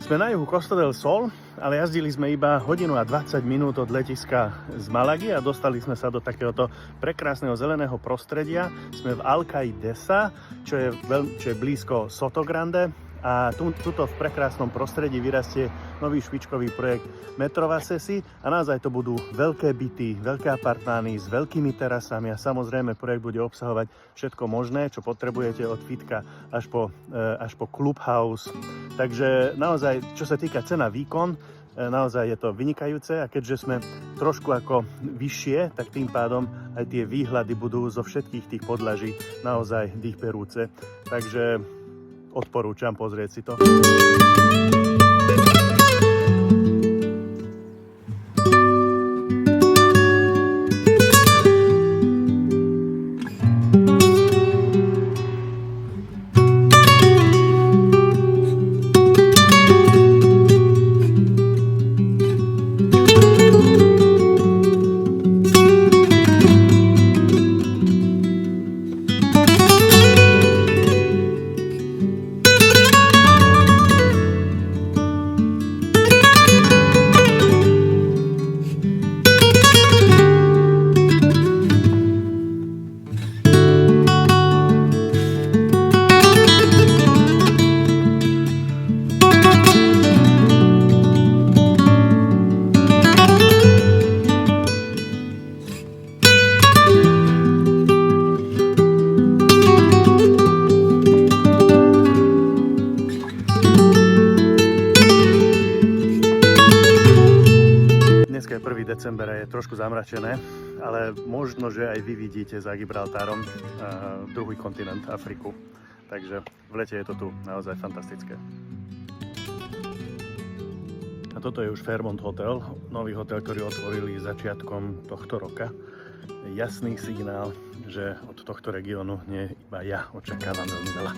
Sme na juhu Costa del Sol, ale jazdili sme iba hodinu a 20 minút od letiska z Malagy a dostali sme sa do takéhoto prekrásneho zeleného prostredia. Sme v Alcaidesa, čo je blízko Sotogrande. A tuto v prekrásnom prostredí vyrastie nový špičkový projekt Metrovacesi a naozaj to budú veľké byty, veľké apartmány s veľkými terasami a samozrejme projekt bude obsahovať všetko možné, čo potrebujete od fitka až po clubhouse. Takže naozaj, čo sa týka cena výkon, naozaj je to vynikajúce a keďže sme trošku ako vyššie, tak tým pádom aj tie výhľady budú zo všetkých tých podlaží naozaj dýchberúce. Takže odporúčam pozrieť si to. Dneska je 1. december a je trošku zamračené, ale možno, že aj vy vidíte za Gibraltárom druhý kontinent, Afriku. Takže v lete je to tu naozaj fantastické. A toto je už Fairmont Hotel, nový hotel, ktorý otvorili začiatkom tohto roka. Jasný signál, že od tohto regiónu nie iba ja očakávam veľmi veľa.